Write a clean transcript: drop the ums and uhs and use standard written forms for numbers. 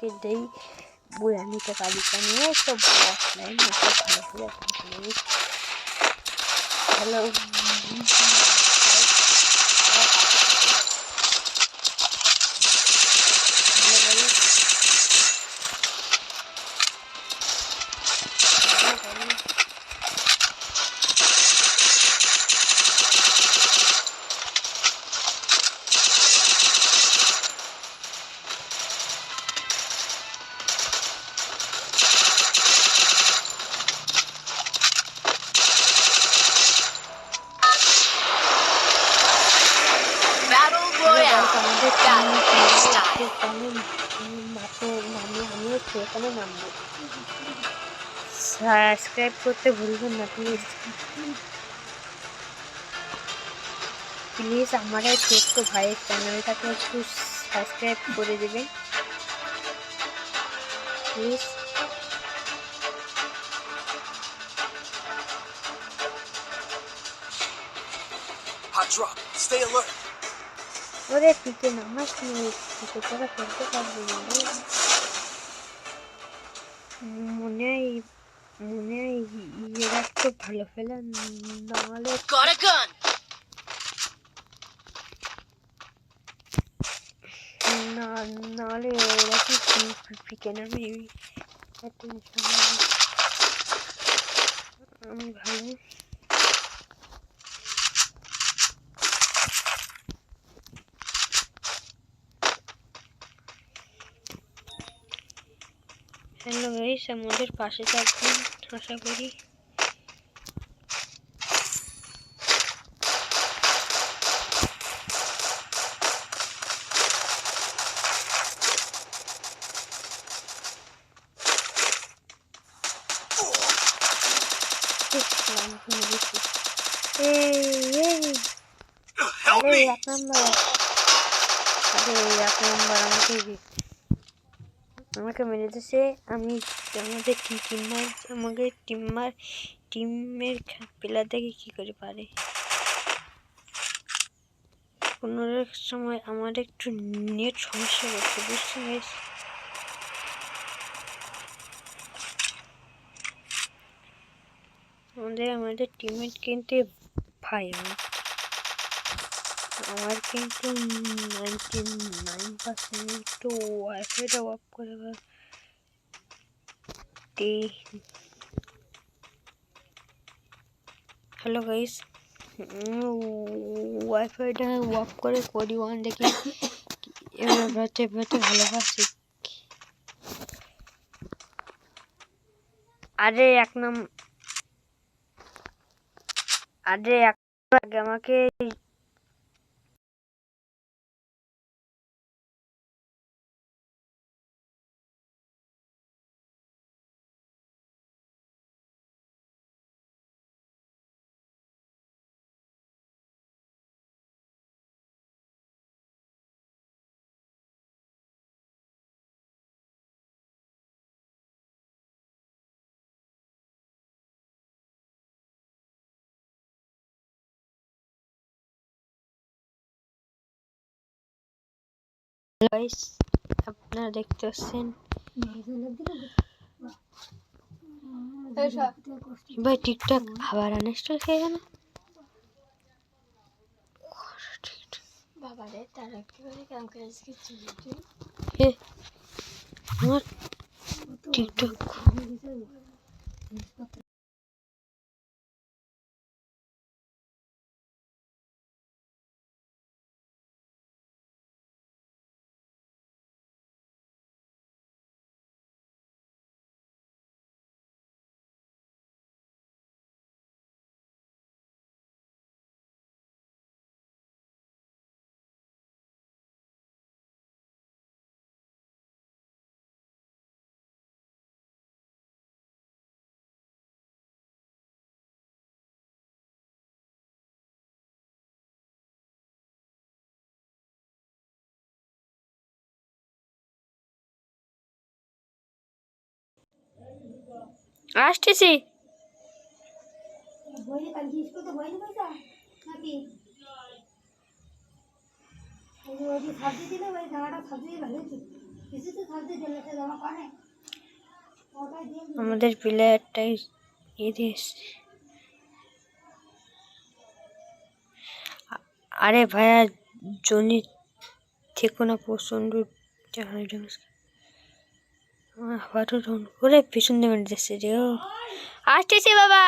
के देई बुढ़ानी के काली करनी है सब ऑफलाइन मतलब हेलो সেখানে নামবো সাবস্ক্রাইব করতে ভুলবেন না প্লিজ প্লিজ আমার এই ছোট্ট ভাইয়ের চ্যানেলটাকে একটু সাবস্ক্রাইব করে দেবেন প্লিজ ওরে পিকে নামাজ নিয়ে পিকে তোরা খেলতে পারবি না মনে হয় এরা একটু ভালো ফেলে নাহলে নাহলে ওরা কি পিকে নামে আমি ভালো হ্যালো গাইস আমাদের পাশে থাকবেন আশা করি এক নম্বর আমাকে মেরে দিয়েছে আমাদের টিমের প্লেয়ার দেখে কি করে পারে কোনো সময় আমার একটু নেট সমস্যা হচ্ছে বুঝতে পেরেছি আমাদের টিমমেট কিন্তু ভাই আমার কিন্তু 99% একটু ওয়াইফাইটা অফ করে হ্যালো গাইস ওয়াইফাইটা অফ করে করি ওয়ান দেখি এবার ভালোবাসি আরে আগে আমাকে গাইস আপনারা দেখতে পাচ্ছেন ভাই টিকটক আবার আনইনস্টল হয়ে গেল বাবারে তারা কিভাবে কাম করে আজকে আমার টিকটক আসতেছি আমাদের প্লেয়ারটাই আরে ভাইয়া জনি থেকো না, প্রচন্ড আবারও করে পিছন দিয়ে যাচ্ছে রে। আসতেছে বাবা।